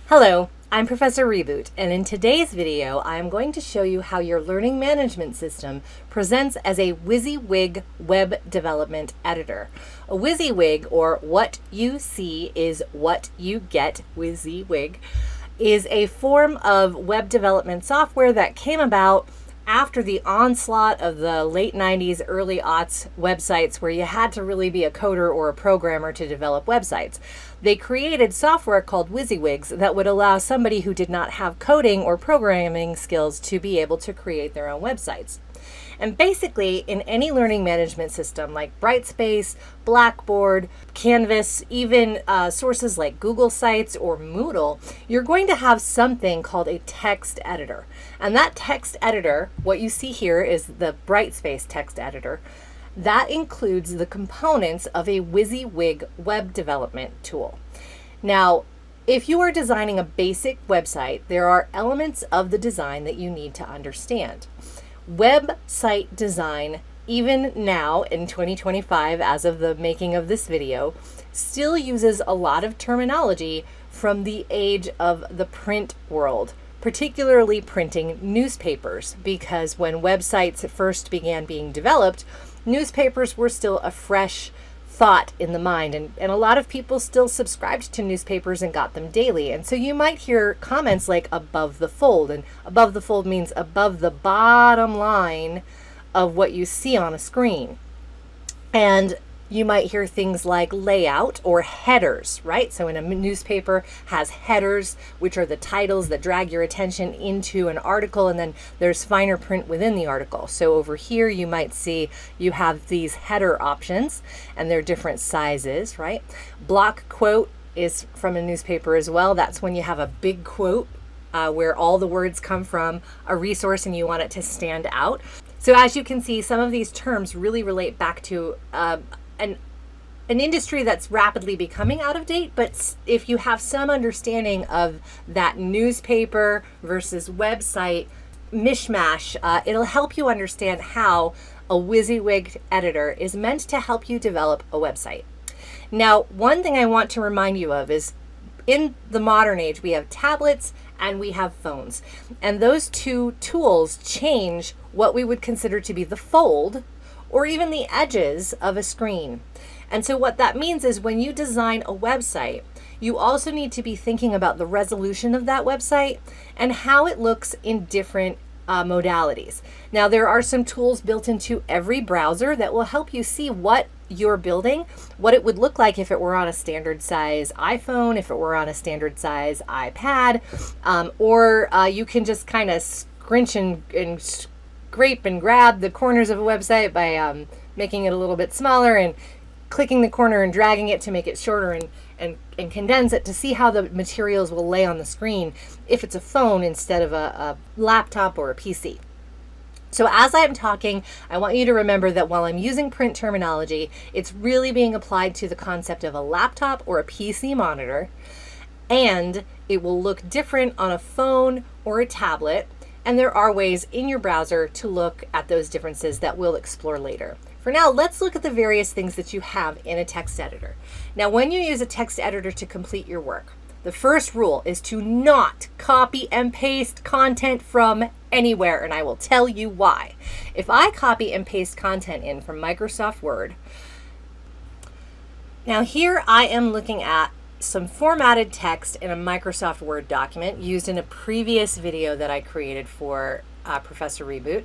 Hello, I'm Professor Reboot, and in today's video, I'm going to show you how your learning management system presents as a WYSIWYG web development editor. A WYSIWYG, or what you see is what you get, WYSIWYG, is a form of web development software that came about after the onslaught of the late 90s, early aughts websites where you had to really be a coder or a programmer to develop websites. They created software called WYSIWYGs that would allow somebody who did not have coding or programming skills to be able to create their own websites. And basically, in any learning management system like Brightspace, Blackboard, Canvas, even sources like Google Sites or Moodle, you're going to have something called a text editor. And that text editor, what you see here is the Brightspace text editor. That includes the components of a WYSIWYG web development tool. Now, if you are designing a basic website, there are elements of the design that you need to understand. Website design, even now in 2025, as of the making of this video, still uses a lot of terminology from the age of the print world, particularly printing newspapers, because when websites first began being developed, newspapers were still a fresh thought in the mind, and a lot of people still subscribed to newspapers and got them daily. And so you might hear comments like above the fold, and above the fold means above the bottom line of what you see on a screen. And you might hear things like layout or headers, right? So in a newspaper has headers, which are the titles that drag your attention into an article, and then there's finer print within the article. So over here you might see you have these header options, and they're different sizes, right? Block quote is from a newspaper as well. That's when you have a big quote where all the words come from a resource and you want it to stand out. So as you can see, some of these terms really relate back to an industry that's rapidly becoming out of date, but if you have some understanding of that newspaper versus website mishmash, it'll help you understand how a WYSIWYG editor is meant to help you develop a website. Now, one thing I want to remind you of is in the modern age, we have tablets and we have phones, and those two tools change what we would consider to be the fold or even the edges of a screen. And so what that means is when you design a website, you also need to be thinking about the resolution of that website and how it looks in different modalities. Now, there are some tools built into every browser that will help you see what you're building, what it would look like if it were on a standard size iPhone, if it were on a standard size iPad, or you can just kind of scrunch and scrape and grab the corners of a website by making it a little bit smaller and clicking the corner and dragging it to make it shorter and condense it to see how the materials will lay on the screen if it's a phone instead of a laptop or a PC. So as I'm talking, I want you to remember that while I'm using print terminology, it's really being applied to the concept of a laptop or a PC monitor, and it will look different on a phone or a tablet. And there are ways in your browser to look at those differences that we'll explore later. For now, let's look at the various things that you have in a text editor. Now, when you use a text editor to complete your work, the first rule is to not copy and paste content from anywhere, and I will tell you why. If I copy and paste content in from Microsoft Word, now here I am looking at some formatted text in a Microsoft Word document used in a previous video that I created for Professor Reboot.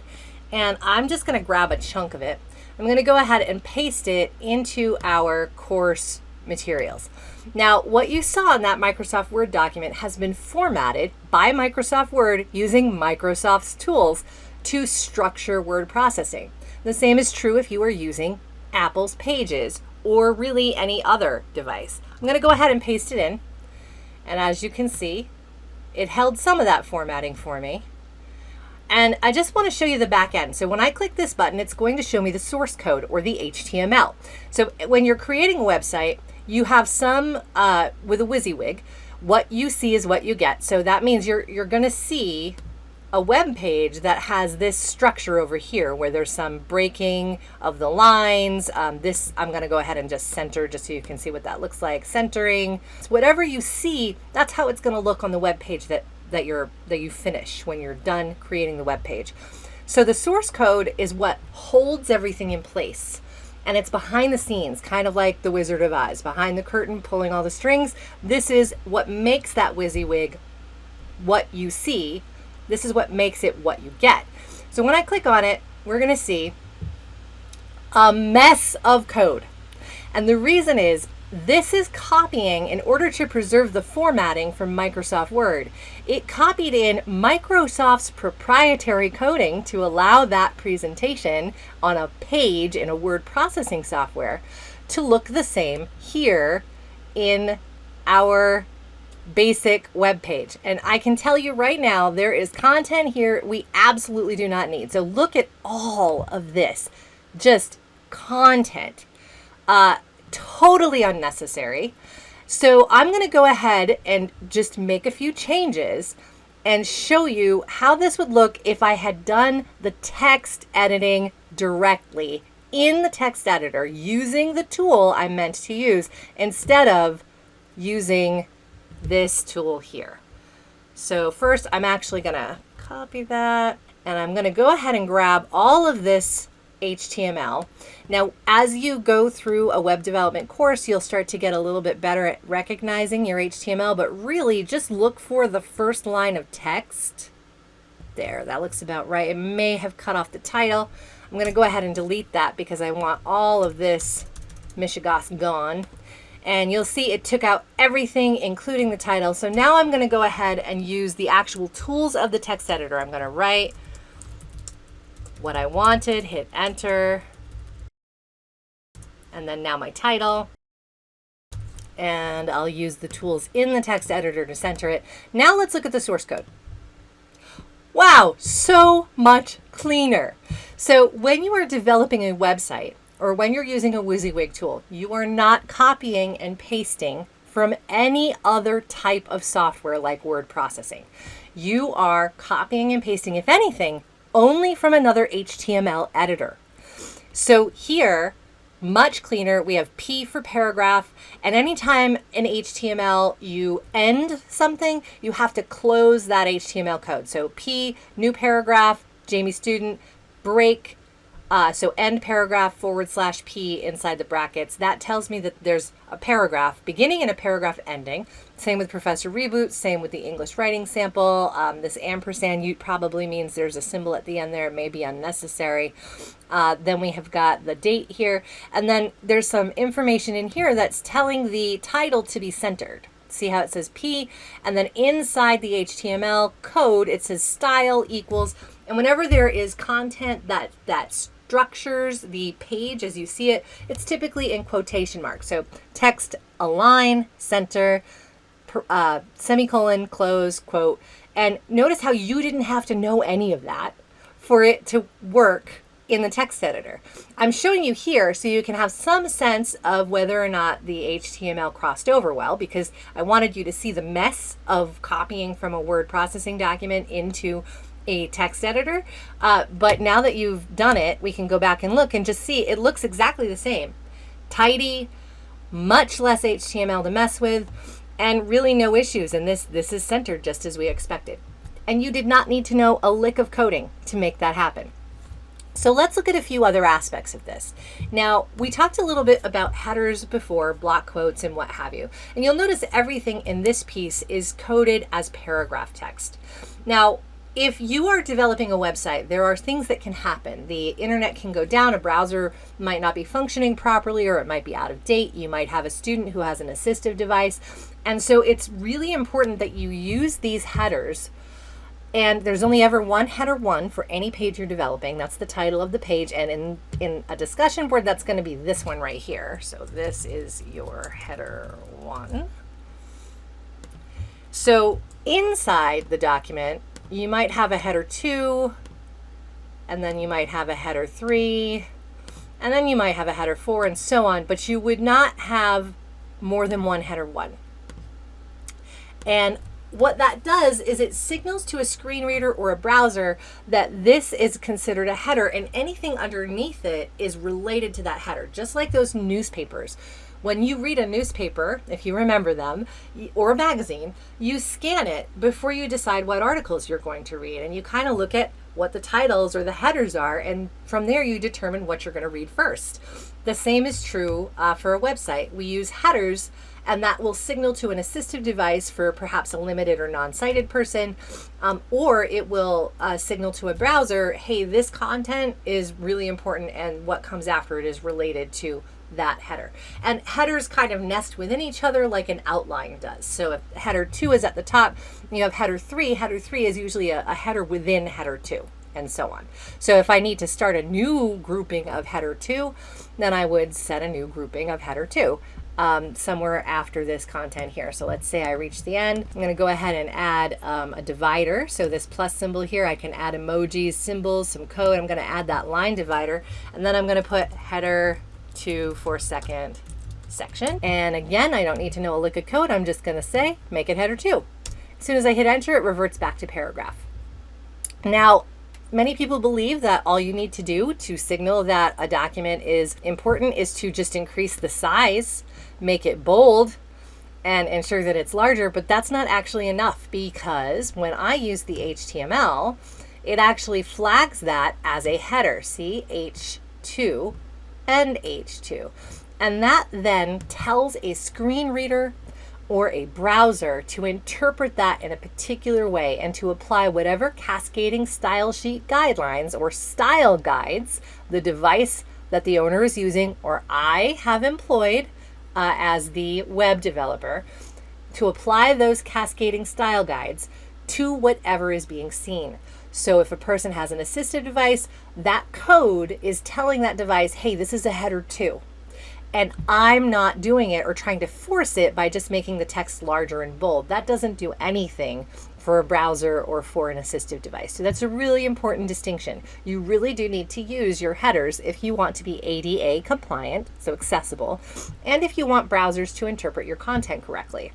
And I'm just going to grab a chunk of it. I'm going to go ahead and paste it into our course materials. Now, what you saw in that Microsoft Word document has been formatted by Microsoft Word using Microsoft's tools to structure word processing. The same is true if you are using Apple's Pages or really any other device. I'm going to go ahead and paste it in. And as you can see, it held some of that formatting for me. And I just want to show you the back end. So when I click this button, it's going to show me the source code or the HTML. So when you're creating a website, you have some, with a WYSIWYG, what you see is what you get. So that means you're going to see a web page that has this structure over here where there's some breaking of the lines. This I'm going to go ahead and just center just so you can see what that looks like. Centering. So whatever you see, that's how it's going to look on the web page that you finish when you're done creating the web page. So the source code is what holds everything in place. And it's behind the scenes, kind of like the Wizard of Oz, behind the curtain, pulling all the strings. This is what makes that WYSIWYG what you see. This is what makes it what you get. So when I click on it, we're going to see a mess of code. And the reason is this is copying in order to preserve the formatting from Microsoft Word. It copied in Microsoft's proprietary coding to allow that presentation on a page in a word processing software to look the same here in our basic web page. And I can tell you right now, there is content here we absolutely do not need. So look at all of this, just content. Totally unnecessary. So I'm going to go ahead and just make a few changes and show you how this would look if I had done the text editing directly in the text editor using the tool I meant to use instead of using this tool here. So first I'm actually going to copy that and I'm going to go ahead and grab all of this HTML. Now, as you go through a web development course, you'll start to get a little bit better at recognizing your HTML, but really just look for the first line of text. There, that looks about right. It may have cut off the title. I'm going to go ahead and delete that because I want all of this mishigas gone. And you'll see it took out everything, including the title. So now I'm going to go ahead and use the actual tools of the text editor. I'm going to write what I wanted, hit enter, and then now my title. And I'll use the tools in the text editor to center it. Now let's look at the source code. Wow, so much cleaner. So when you are developing a website or when you're using a WYSIWYG tool, you are not copying and pasting from any other type of software like word processing. You are copying and pasting, if anything, only from another HTML editor. So here, much cleaner, we have P for paragraph, and anytime in HTML you end something, you have to close that HTML code. So P, new paragraph, Jamie student, break, so end paragraph / P inside the brackets. That tells me that there's a paragraph beginning and a paragraph ending. Same with Professor Reboot, same with the English writing sample. This ampersand probably means there's a symbol at the end there. It may be unnecessary. Then we have got the date here. And then there's some information in here that's telling the title to be centered. See how it says P? And then inside the HTML code, it says style equals. And whenever there is content that structures the page as you see it, it's typically in quotation marks. So text align, center, semicolon, close, quote. And notice how you didn't have to know any of that for it to work in the text editor. I'm showing you here so you can have some sense of whether or not the HTML crossed over well, because I wanted you to see the mess of copying from a word processing document into a text editor. But now that you've done it, we can go back and look and just see it looks exactly the same. Tidy, much less HTML to mess with, and really no issues. And this is centered just as we expected. And you did not need to know a lick of coding to make that happen. So let's look at a few other aspects of this. Now, we talked a little bit about headers before, block quotes and what have you. And you'll notice everything in this piece is coded as paragraph text. Now, if you are developing a website, there are things that can happen. The internet can go down, a browser might not be functioning properly, or it might be out of date. You might have a student who has an assistive device. And so it's really important that you use these headers. And there's only ever one header 1 for any page you're developing. That's the title of the page. And in a discussion board, that's going to be this one right here. So this is your header 1. So inside the document, you might have a header 2, and then you might have a header 3, and then you might have a header 4, and so on, but you would not have more than one header 1. And what that does is it signals to a screen reader or a browser that this is considered a header, and anything underneath it is related to that header, just like those newspapers. When you read a newspaper, if you remember them, or a magazine, you scan it before you decide what articles you're going to read, and you kind of look at what the titles or the headers are, and from there you determine what you're going to read first. The same is true for a website. We use headers, and that will signal to an assistive device for perhaps a limited or non-sighted person, or it will signal to a browser, hey, this content is really important and what comes after it is related to that header. And headers kind of nest within each other like an outline does. So if header 2 is at the top, you have header 3. Header 3 is usually a header within header 2, and so on. So if I need to start a new grouping of header 2, then I would set a new grouping of header 2 somewhere after this content here. So let's say I reach the end. I'm going to go ahead and add a divider. So this plus symbol here, I can add emojis, symbols, some code. I'm going to add that line divider, and then I'm going to put header 2 for second section. And again, I don't need to know a lick of code. I'm just going to say, make it header 2. As soon as I hit enter, it reverts back to paragraph. Now, many people believe that all you need to do to signal that a document is important is to just increase the size, make it bold, and ensure that it's larger, but that's not actually enough, because when I use the HTML, it actually flags that as a header. See, H2 and H2. And that then tells a screen reader or a browser to interpret that in a particular way and to apply whatever cascading style sheet guidelines or style guides the device that the owner is using or I have employed as the web developer, to apply those cascading style guides to whatever is being seen. So if a person has an assistive device, that code is telling that device, hey, this is a header 2. And I'm not doing it or trying to force it by just making the text larger and bold. That doesn't do anything for a browser or for an assistive device. So that's a really important distinction. You really do need to use your headers if you want to be ADA compliant, so accessible, and if you want browsers to interpret your content correctly.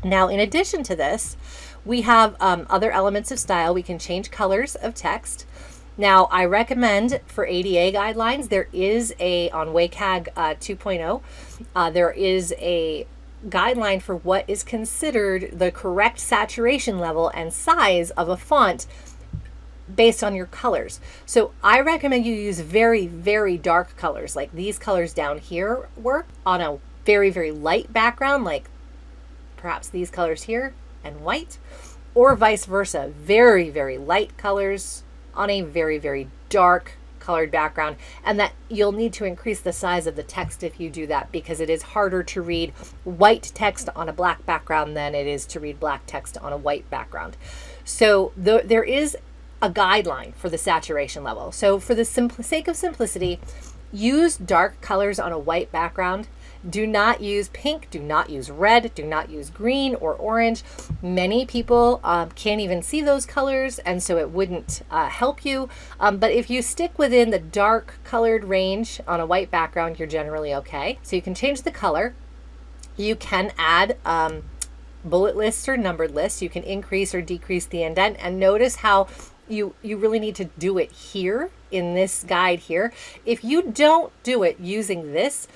Now, in addition to this, we have other elements of style. We can change colors of text. Now, I recommend for ADA guidelines, there is on WYSIWYG 2.0, there is a guideline for what is considered the correct saturation level and size of a font based on your colors. So I recommend you use very, very dark colors, like these colors down here work on a very, very light background, like perhaps these colors here and white, or vice versa, very, very light colors on a very, very dark colored background, and that you'll need to increase the size of the text if you do that, because it is harder to read white text on a black background than it is to read black text on a white background. So there is a guideline for the saturation level. So for the sake of simplicity, use dark colors on a white background. Do not use pink, do not use red, do not use green or orange. Many people can't even see those colors, and so it wouldn't help you. But if you stick within the dark colored range on a white background, you're generally okay. So you can change the color. You can add bullet lists or numbered lists. You can increase or decrease the indent, and notice how you really need to do it here in this guide here. If you don't do it using this,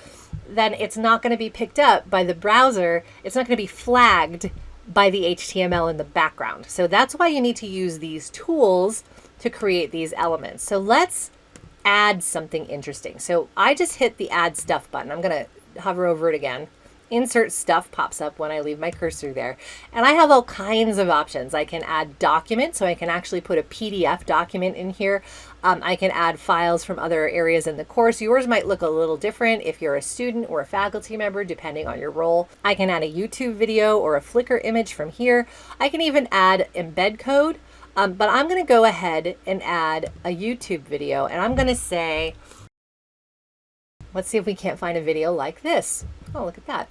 then it's not going to be picked up by the browser. It's not going to be flagged by the HTML in the background. So that's why you need to use these tools to create these elements. So let's add something interesting. So I just hit the add stuff button. I'm going to hover over it again. Insert stuff pops up when I leave my cursor there. And I have all kinds of options. I can add documents, so I can actually put a PDF document in here. I can add files from other areas in the course. Yours might look a little different if you're a student or a faculty member, depending on your role. I can add a YouTube video or a Flickr image from here. I can even add embed code, but I'm going to go ahead and add a YouTube video, and I'm going to say, let's see if we can't find a video like this. Oh, look at that.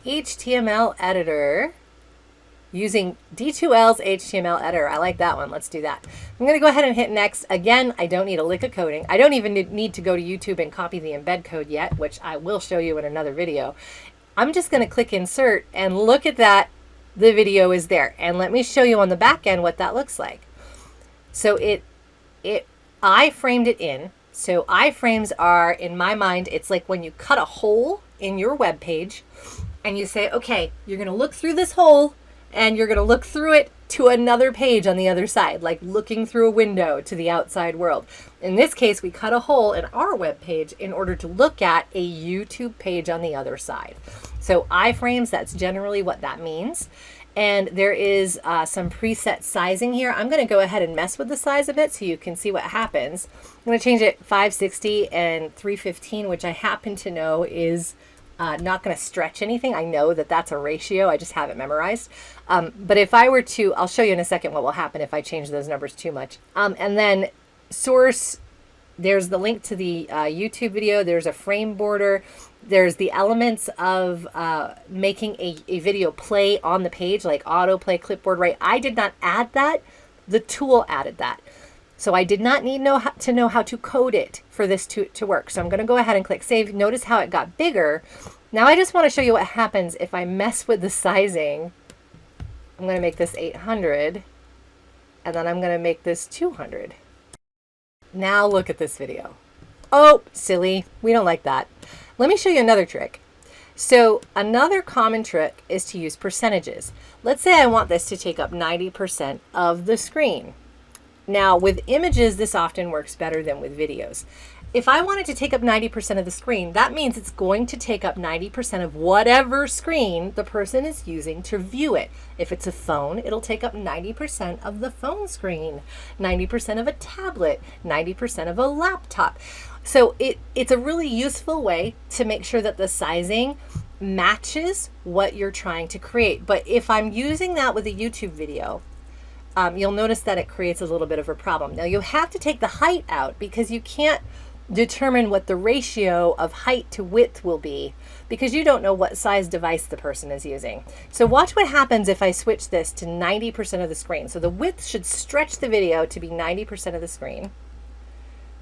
HTML editor using D2L's HTML editor. I like that one. Let's do that. I'm going to go ahead and hit next. Again, I don't need a lick of coding. I don't even need to go to YouTube and copy the embed code yet, which I will show you in another video. I'm just going to click insert, and look at that the video is there. And let me show you on the back end what that looks like. So I framed it in. So iframes are, in my mind, it's like when you cut a hole in your web page and you say, okay, you're going to look through this hole and you're going to look through it to another page on the other side, like looking through a window to the outside world. In this case, we cut a hole in our web page in order to look at a YouTube page on the other side. So iframes, that's generally what that means. And there is some preset sizing here. I'm going to go ahead and mess with the size a bit so you can see what happens. I'm going to change it 560 and 315, which I happen to know is not going to stretch anything. I know that that's a ratio. I just have it memorized. But if I were to, I'll show you in a second what will happen if I change those numbers too much. And then source, there's the link to the YouTube video. There's a frame border. There's the elements of making a video play on the page, like autoplay, clipboard, right? I did not add that. The tool added that. So I did not need to know how to code it for this to work. So I'm going to go ahead and click save. Notice how it got bigger. Now I just want to show you what happens if I mess with the sizing. I'm going to make this 800 and then I'm going to make this 200. Now look at this video. Oh, silly. We don't like that. Let me show you another trick. So another common trick is to use percentages. Let's say I want this to take up 90% of the screen. Now with images, this often works better than with videos. If I wanted to take up 90% of the screen, that means it's going to take up 90% of whatever screen the person is using to view it. If it's a phone, it'll take up 90% of the phone screen, 90% of a tablet, 90% of a laptop. So it's a really useful way to make sure that the sizing matches what you're trying to create. But if I'm using that with a YouTube video, you'll notice that it creates a little bit of a problem. Now you have to take the height out because you can't determine what the ratio of height to width will be because you don't know what size device the person is using. So watch what happens if I switch this to 90% of the screen. So the width should stretch the video to be 90% of the screen,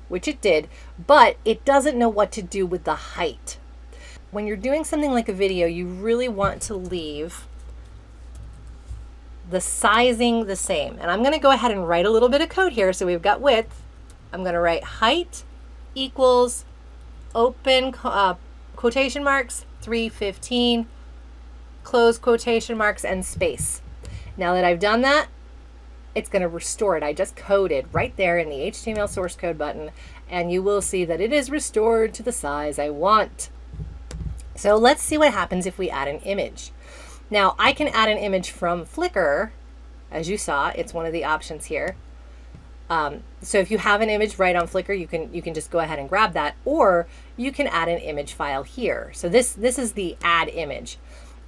which it did, but it doesn't know what to do with the height. When you're doing something like a video, you really want to leave the sizing the same. And I'm going to go ahead and write a little bit of code here. So we've got width. I'm going to write height equals open quotation marks 315 close quotation marks and space. Now that I've done that, it's going to restore it. I just coded right there in the HTML source code button, and you will see that it is restored to the size I want. So let's see what happens if we add an image. Now I can add an image from Flickr. As you saw, it's one of the options here. So if you have an image right on Flickr, you can just go ahead and grab that, or you can add an image file here. So this is the add image.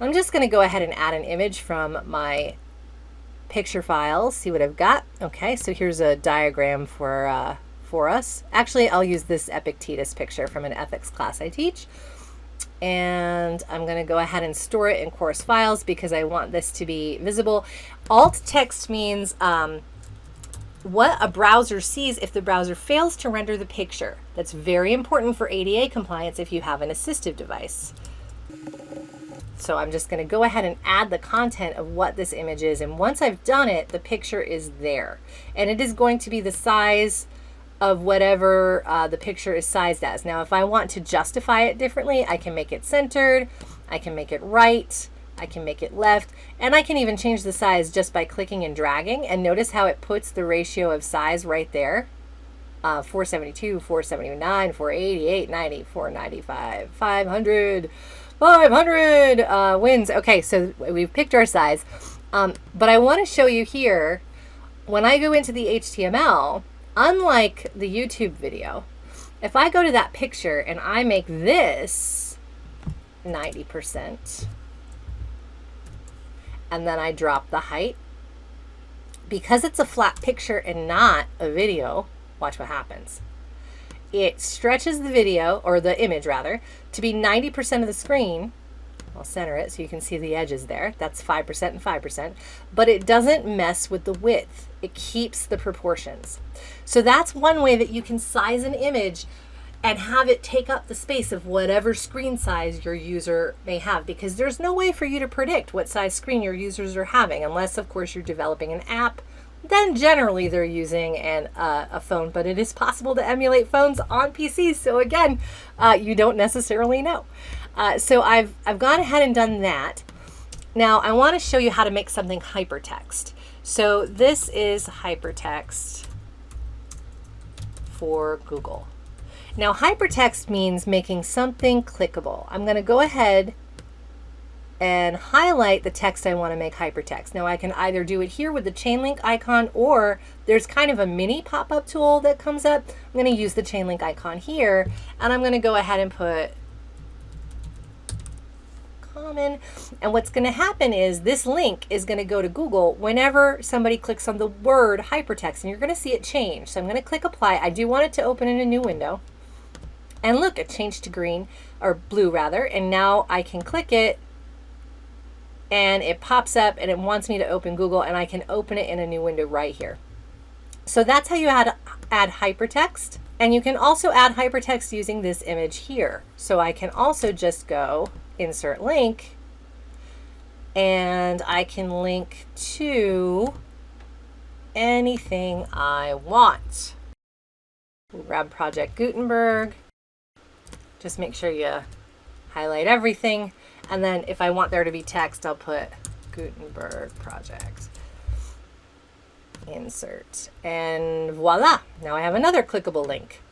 I'm just going to go ahead and add an image from my picture file, see what I've got. Okay, so here's a diagram for us. Actually, I'll use this Epictetus picture from an ethics class I teach. And I'm going to go ahead and store it in course files because I want this to be visible. Alt text means what a browser sees if the browser fails to render the picture. That's very important for ADA compliance if you have an assistive device. So I'm just going to go ahead and add the content of what this image is. And once I've done it, the picture is there. And it is going to be the size of whatever the picture is sized as. Now, if I want to justify it differently, I can make it centered, I can make it right, I can make it left, and I can even change the size just by clicking and dragging. And notice how it puts the ratio of size right there. 472, 479, 488, 90, 495, 500, 500 wins. Okay, so we've picked our size. But I want to show you here, when I go into the HTML, unlike the YouTube video, if I go to that picture and I make this 90%, and then I drop the height, because it's a flat picture and not a video, watch what happens. It stretches the video, or the image rather, to be 90% of the screen. I'll center it so you can see the edges there. That's 5% and 5%, but it doesn't mess with the width. It keeps the proportions. So that's one way that you can size an image and have it take up the space of whatever screen size your user may have, because there's no way for you to predict what size screen your users are having, unless of course you're developing an app. Then generally they're using a phone, but it is possible to emulate phones on PCs. So again, you don't necessarily know. So I've gone ahead and done that. Now I want to show you how to make something hypertext. So this is hypertext for Google. Now hypertext means making something clickable. I'm going to go ahead and highlight the text I want to make hypertext. Now I can either do it here with the chain link icon, or there's kind of a mini pop-up tool that comes up. I'm going to use the chain link icon here, and I'm going to go ahead and put common. And what's going to happen is this link is going to go to Google whenever somebody clicks on the word hypertext, and you're going to see it change. So I'm going to click apply. I do want it to open in a new window. And look, it changed to green, or blue rather, and now I can click it and it pops up and it wants me to open Google, and I can open it in a new window right here. So that's how you add hypertext. And you can also add hypertext using this image here. So I can also just go insert link, and I can link to anything I want. We'll grab Project Gutenberg. Just make sure you highlight everything. And then if I want there to be text, I'll put Gutenberg project. Insert. And voila, now I have another clickable link.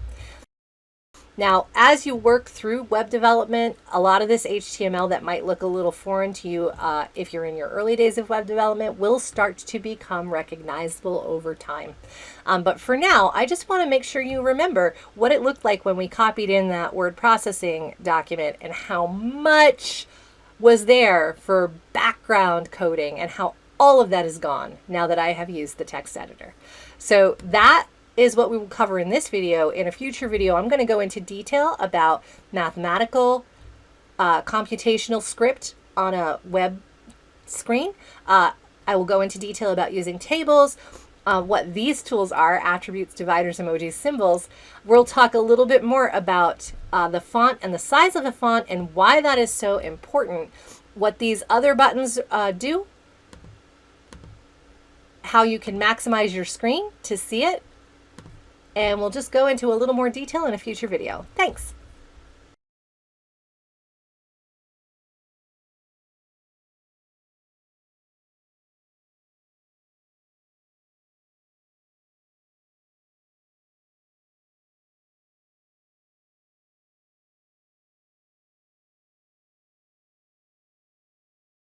Now, as you work through web development, a lot of this HTML that might look a little foreign to you if you're in your early days of web development will start to become recognizable over time. But for now, I just want to make sure you remember what it looked like when we copied in that word processing document, and how much was there for background coding, and how all of that is gone now that I have used the text editor. So that is what we will cover in this video. In a future video, I'm going to go into detail about mathematical computational script on a web screen. I will go into detail about using tables, what these tools are, attributes, dividers, emojis, symbols. We'll talk a little bit more about the font and the size of the font and why that is so important, what these other buttons do, how you can maximize your screen to see it, and we'll just go into a little more detail in a future video. Thanks.